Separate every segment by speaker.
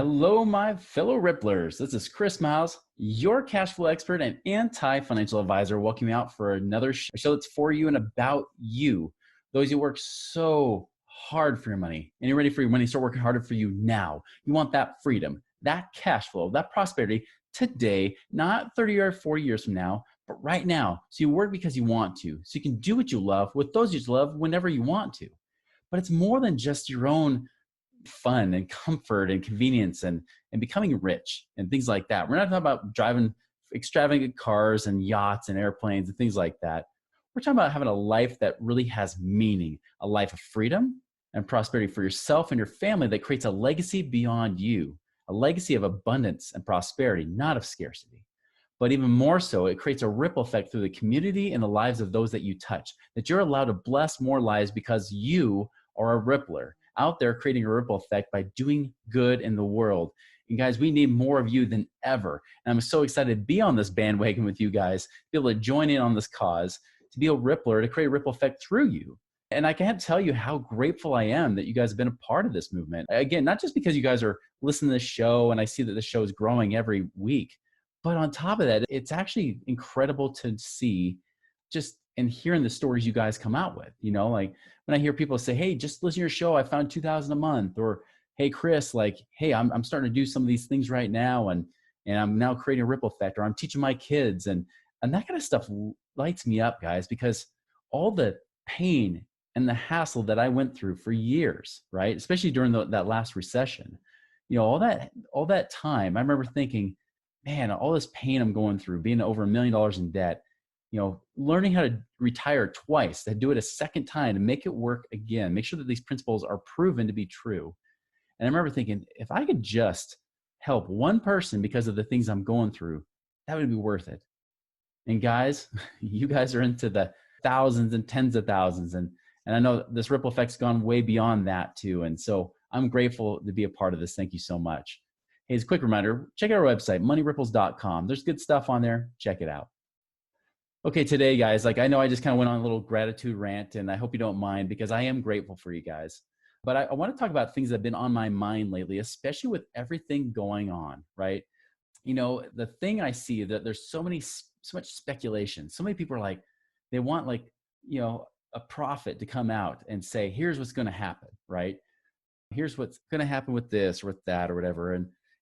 Speaker 1: Hello, my fellow Ripplers. This is Chris Miles, your cash flow expert and anti-financial advisor, welcoming you out for another show that's for you and about you. Those who work so hard for your money and you're ready for your money to start working harder for you now. You want that freedom, that cash flow, that prosperity today, not 30 or 40 years from now, but right now. So you work because you want to, so you can do what you love with those you love whenever you want to. But it's more than just your own fun and comfort and convenience and becoming rich and things like that. We're not talking about driving extravagant cars and yachts and airplanes and things like that. We're talking about having a life that really has meaning, a life of freedom and prosperity for yourself and your family that creates a legacy beyond you, a legacy of abundance and prosperity, not of scarcity. But even more so, it creates a ripple effect through the community and the lives of those that you touch, that you're allowed to bless more lives because you are a rippler out there creating a ripple effect by doing good in the world. And guys, we need more of you than ever. And I'm so excited to be on this bandwagon with you guys, to be able to join in on this cause, to be a rippler, to create a ripple effect through you. And I can't tell you how grateful I am that you guys have been a part of this movement. Again, not just because you guys are listening to this show and I see that the show is growing every week, but on top of that, it's actually incredible to see just and hearing the stories you guys come out with, like when I hear people say, hey, just listen to your show, I found 2,000 a month, or hey, Chris, like, hey, I'm starting to do some of these things right now. And I'm now creating a ripple effect, or I'm teaching my kids and that kind of stuff lights me up, guys, because all the pain and the hassle that I went through for years, right? Especially during that last recession, all that time, I remember thinking, man, all this pain I'm going through, being over $1 million in debt, learning how to retire twice, to do it a second time, to make it work again, make sure that these principles are proven to be true. And I remember thinking, if I could just help one person because of the things I'm going through, that would be worth it. And guys, you guys are into the thousands and tens of thousands. And I know this ripple effect's gone way beyond that too. And so I'm grateful to be a part of this. Thank you so much. Hey, as a quick reminder, check out our website, moneyripples.com. There's good stuff on there. Check it out. Okay, today, guys, I know I just kind of went on a little gratitude rant, and I hope you don't mind because I am grateful for you guys. But I want to talk about things that have been on my mind lately, especially with everything going on, right? The thing I see that there's so much speculation. So many people are they want a prophet to come out and say, here's what's going to happen, right? Here's what's going to happen with this or with that or whatever.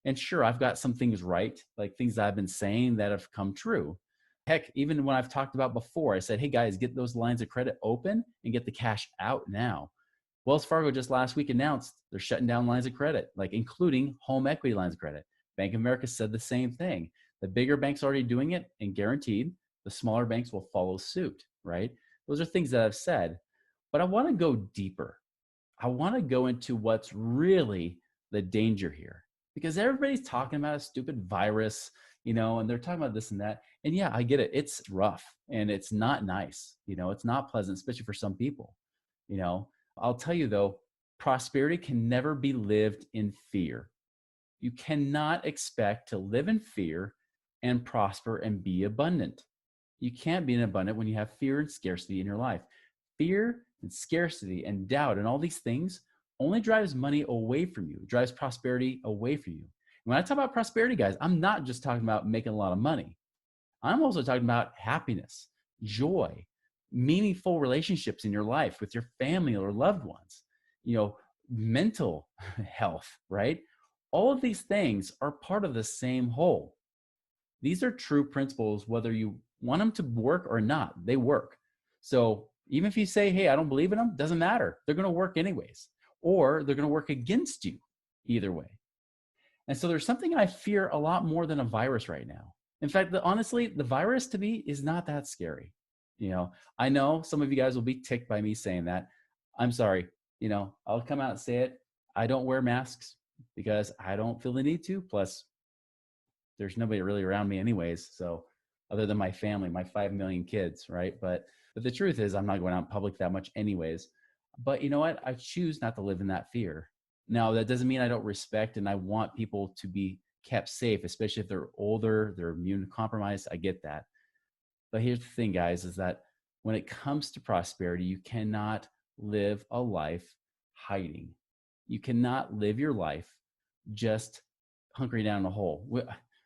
Speaker 1: And sure, I've got some things right, like things that I've been saying that have come true. Heck, even when I've talked about before, I said, hey guys, get those lines of credit open and get the cash out now. Wells Fargo just last week announced they're shutting down lines of credit, including home equity lines of credit. Bank of America said the same thing. The bigger banks are already doing it and guaranteed the smaller banks will follow suit, right? Those are things that I've said, but I want to go deeper. I want to go into what's really the danger here, because everybody's talking about a stupid virus, and they're talking about this and that. And yeah, I get it. It's rough and it's not nice. It's not pleasant, especially for some people. I'll tell you though, prosperity can never be lived in fear. You cannot expect to live in fear and prosper and be abundant. You can't be abundant when you have fear and scarcity in your life. Fear and scarcity and doubt and all these things only drives money away from you. It drives prosperity away from you. When I talk about prosperity, guys, I'm not just talking about making a lot of money. I'm also talking about happiness, joy, meaningful relationships in your life with your family or loved ones, mental health, right? All of these things are part of the same whole. These are true principles, whether you want them to work or not, they work. So even if you say, hey, I don't believe in them, doesn't matter. They're going to work anyways, or they're going to work against you either way. And so there's something I fear a lot more than a virus right now. In fact, honestly, the virus to me is not that scary. I know some of you guys will be ticked by me saying that. I'm sorry. I'll come out and say it. I don't wear masks because I don't feel the need to. Plus, there's nobody really around me anyways. So other than my family, my 5 million kids, right? But the truth is I'm not going out in public that much anyways. But you know what? I choose not to live in that fear. Now, that doesn't mean I don't respect and I want people to be kept safe, especially if they're older, they're immune compromised. I get that. But here's the thing, guys, is that when it comes to prosperity, you cannot live a life hiding. You cannot live your life just hunkering down in a hole.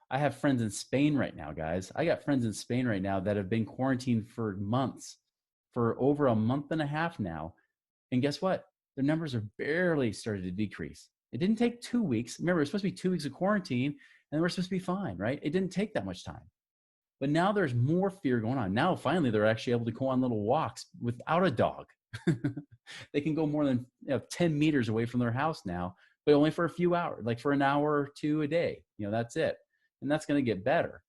Speaker 1: I have friends in Spain right now, guys. I got friends in Spain right now that have been quarantined for months, for over a month and a half now. And guess what? Their numbers are barely started to decrease. It didn't take 2 weeks. Remember, it was supposed to be 2 weeks of quarantine and we're supposed to be fine, right? It didn't take that much time. But now there's more fear going on. Now, finally, they're actually able to go on little walks without a dog. They can go more than 10 meters away from their house now, but only for a few hours, like for an hour or two a day. That's it. And that's going to get better.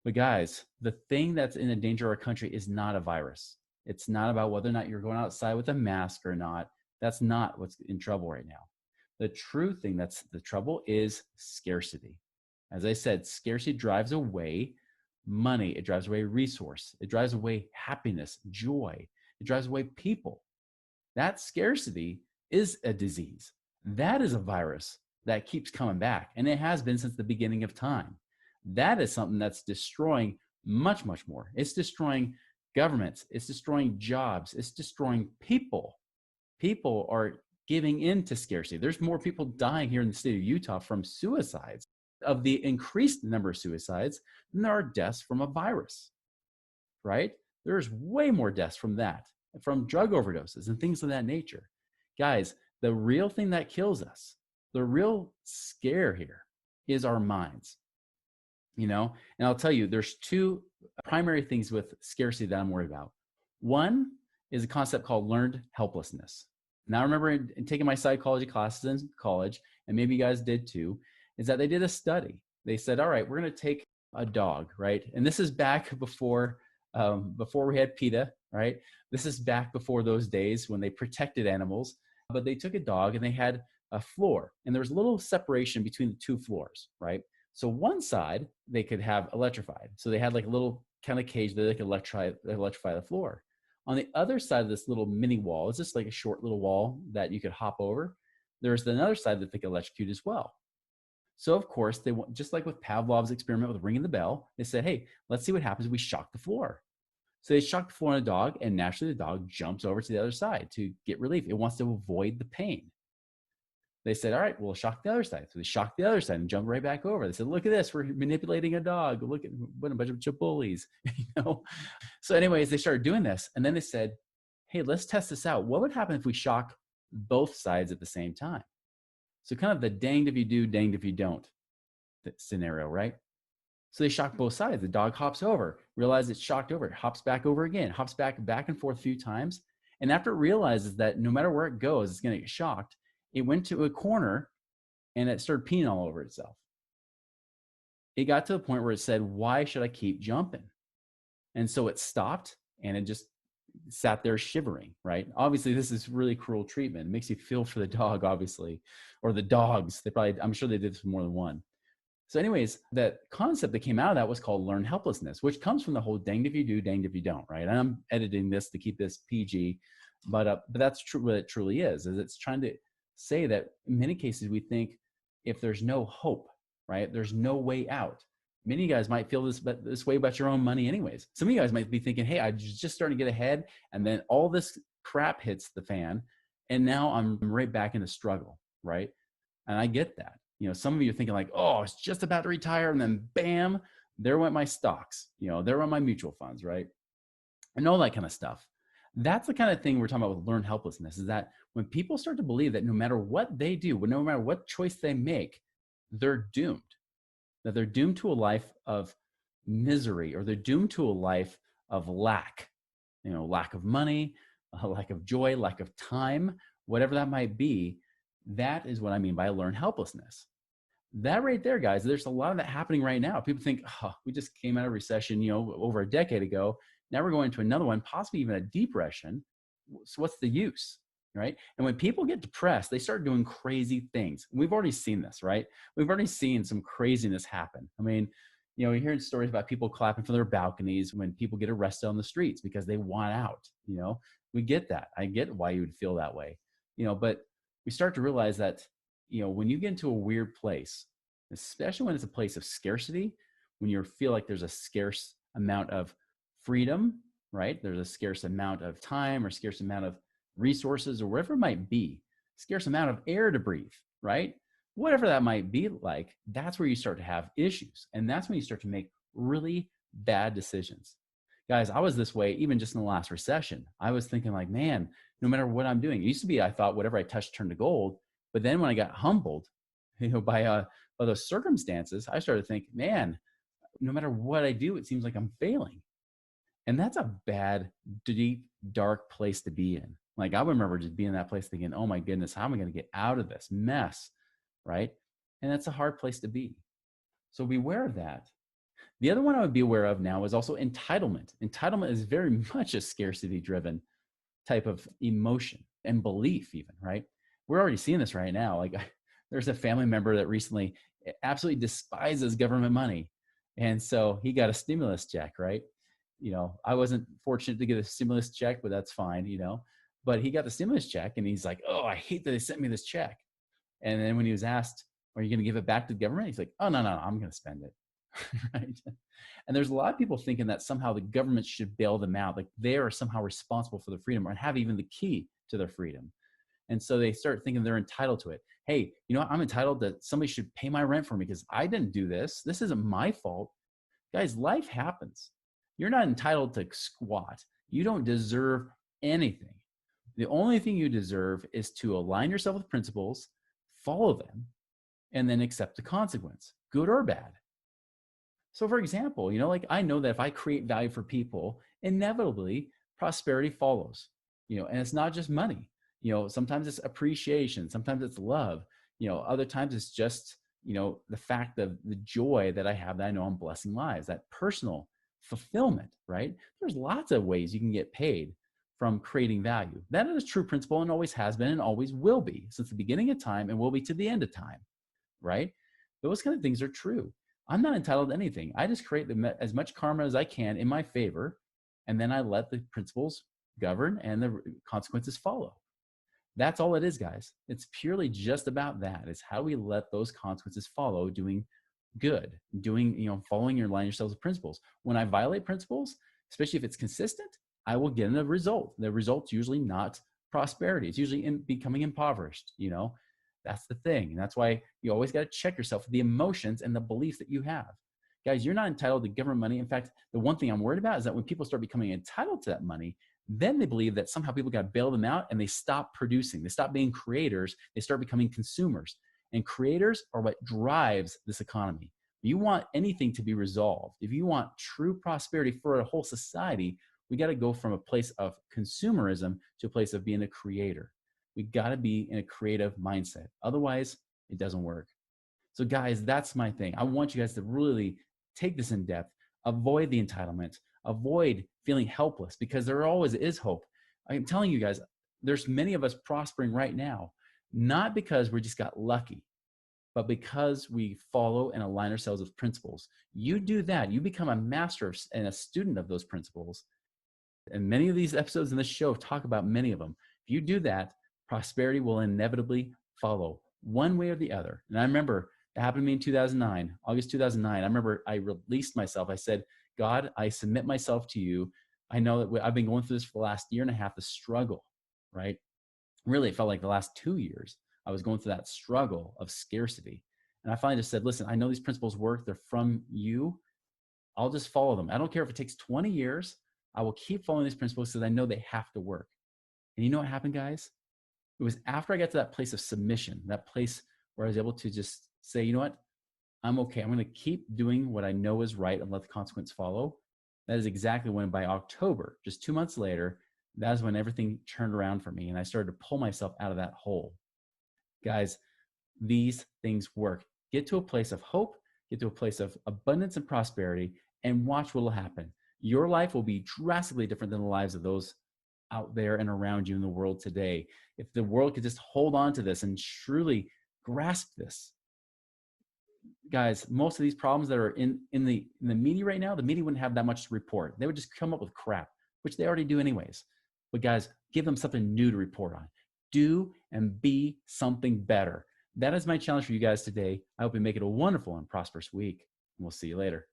Speaker 1: But guys, the thing that's in the danger of our country is not a virus. It's not about whether or not you're going outside with a mask or not. That's not what's in trouble right now. The true thing that's the trouble is scarcity. As I said, scarcity drives away money. It drives away resource. It drives away happiness, joy. It drives away people. That scarcity is a disease. That is a virus that keeps coming back. And it has been since the beginning of time. That is something that's destroying much, much more. It's destroying governments. It's destroying jobs. It's destroying people. People are giving in to scarcity. There's more people dying here in the state of Utah from suicides, of the increased number of suicides, than there are deaths from a virus, right? There's way more deaths from that, from drug overdoses and things of that nature. Guys, the real thing that kills us, the real scare here is our minds. And I'll tell you, there's two primary things with scarcity that I'm worried about. One is a concept called learned helplessness. Now, I remember in taking my psychology classes in college, and maybe you guys did too, is that they did a study. They said, all right, we're going to take a dog, right? And this is back before we had PETA, right? This is back before those days when they protected animals. But they took a dog and they had a floor, and there was a little separation between the two floors, right? So one side they could have electrified. So they had like a little kind of cage that they could electrify the floor. On the other side of this little mini wall, it's just like a short little wall that you could hop over. There's another side that they could electrocute as well. So of course, they just like with Pavlov's experiment with ringing the bell, they said, hey, let's see what happens if we shock the floor. So they shock the floor on a dog, and naturally the dog jumps over to the other side to get relief. It wants to avoid the pain. They said, all right, we'll shock the other side. So they shocked the other side and jumped right back over. They said, look at this, we're manipulating a dog. Look at what a bunch of bullies, So anyways, they started doing this. And then they said, hey, let's test this out. What would happen if we shock both sides at the same time? So kind of the danged if you do, danged if you don't scenario, right? So they shock both sides. The dog hops over, realizes it's shocked over, hops back over again, hops back and forth a few times. And after it realizes that no matter where it goes, it's going to get shocked, it went to a corner and it started peeing all over itself. It got to the point where it said, why should I keep jumping? And so it stopped and it just sat there shivering, right? Obviously, this is really cruel treatment. It makes you feel for the dog, obviously, or the dogs. I'm sure they did this for more than one. So anyways, that concept that came out of that was called learned helplessness, which comes from the whole danged if you do, danged if you don't, right? And I'm editing this to keep this PG, but that's true. What it truly is it's trying to say that in many cases we think if there's no hope, right, there's no way out. Many of you guys might feel this way about your own money anyways. Some of you guys might be thinking, hey, I'm just starting to get ahead, and then all this crap hits the fan, and now I'm right back in the struggle, right? And I get that. Some of you are thinking like, oh, it's just about to retire, and then bam, there went my stocks, there went my mutual funds, right? And all that kind of stuff. That's the kind of thing we're talking about with learned helplessness, is that when people start to believe that no matter what they do, no matter what choice they make, they're doomed, that they're doomed to a life of misery, or they're doomed to a life of lack, lack of money, a lack of joy, lack of time, whatever that might be. That is what I mean by learned helplessness. That right there, guys, there's a lot of that happening right now. People think, oh, we just came out of recession, over a decade ago. Now we're going to another one, possibly even a depression. So what's the use, right? And when people get depressed, they start doing crazy things. We've already seen this, right? We've already seen some craziness happen. I mean, you're hearing stories about people clapping from their balconies when people get arrested on the streets because they want out. We get that. I get why you would feel that way, but we start to realize that, when you get into a weird place, especially when it's a place of scarcity, when you feel like there's a scarce amount of freedom, right? There's a scarce amount of time or scarce amount of resources or whatever it might be, scarce amount of air to breathe, right? whatever that might be like, that's where you start to have issues. And that's when you start to make really bad decisions. Guys, I was this way even just in the last recession. I was thinking like, man, no matter what I'm doing, it used to be I thought whatever I touched turned to gold. But then when I got humbled, by those circumstances, I started to think, man, no matter what I do, it seems like I'm failing. And that's a bad, deep, dark place to be in. Like I remember just being in that place thinking, oh my goodness, how am I going to get out of this mess? Right. And that's a hard place to be. So beware of that. The other one I would be aware of now is also entitlement. Entitlement is very much a scarcity driven type of emotion and belief, even, right? We're already seeing this right now. Like there's a family member that recently absolutely despises government money. And so he got a stimulus check, right? I wasn't fortunate to get a stimulus check, but that's fine, but he got the stimulus check and he's like, oh, I hate that they sent me this check. And then when he was asked, are you going to give it back to the government? He's like, oh, no, I'm going to spend it. Right. And there's a lot of people thinking that somehow the government should bail them out. Like they are somehow responsible for their freedom or have even the key to their freedom. And so they start thinking they're entitled to it. Hey, I'm entitled that somebody should pay my rent for me because I didn't do this. This isn't my fault. Guys, life happens. You're not entitled to squat. You don't deserve anything. The only thing you deserve is to align yourself with principles, follow them, and then accept the consequence, good or bad. So for example, like I know that if I create value for people, inevitably prosperity follows, and it's not just money. Sometimes it's appreciation, sometimes it's love, other times it's just, the fact of the joy that I have that I know I'm blessing lives, that personal fulfillment, right? There's lots of ways you can get paid from creating value. That is a true principle and always has been and always will be since the beginning of time and will be to the end of time, right? Those kind of things are true. I'm not entitled to anything. I just create as much karma as I can in my favor, and then I let the principles govern and the consequences follow. That's all it is, guys. It's purely just about that. It's how we let those consequences follow, doing good, following your line yourselves with principles. When I violate principles, especially if it's consistent, I will get a result. The result's usually not prosperity. It's usually becoming impoverished, That's the thing. And that's why you always got to check yourself with the emotions and the beliefs that you have. Guys, you're not entitled to government money. In fact, the one thing I'm worried about is that when people start becoming entitled to that money, then they believe that somehow people got to bail them out and they stop producing. They stop being creators. They start becoming consumers. And creators are what drives this economy. If you want anything to be resolved, if you want true prosperity for a whole society, we got to go from a place of consumerism to a place of being a creator. We got to be in a creative mindset. Otherwise, it doesn't work. So guys, that's my thing. I want you guys to really take this in depth, avoid the entitlement, avoid feeling helpless because there always is hope. I'm telling you guys, there's many of us prospering right now, not because we just got lucky, but because we follow and align ourselves with principles. You do that, you become a master and a student of those principles. And many of these episodes in this show talk about many of them. If you do that, prosperity will inevitably follow one way or the other. And I remember it happened to me in 2009, August 2009. I remember I released myself. I said, God, I submit myself to you. I know that I've been going through this for the last year and a half, the struggle, right? Really, it felt like the last 2 years, I was going through that struggle of scarcity. And I finally just said, listen, I know these principles work. They're from you. I'll just follow them. I don't care if it takes 20 years. I will keep following these principles because I know they have to work. And you know what happened, guys? It was after I got to that place of submission, that place where I was able to just say, you know what? I'm okay. I'm going to keep doing what I know is right and let the consequence follow. That is exactly when by October, just 2 months later, that is when everything turned around for me and I started to pull myself out of that hole. Guys, these things work. Get to a place of hope, get to a place of abundance and prosperity, and watch what will happen. Your life will be drastically different than the lives of those out there and around you in the world today. If the world could just hold on to this and truly grasp this, guys, most of these problems that are in the media right now, the media wouldn't have that much to report. They would just come up with crap, which they already do anyways. But guys, give them something new to report on. Do and be something better. That is my challenge for you guys today. I hope you make it a wonderful and prosperous week. And we'll see you later.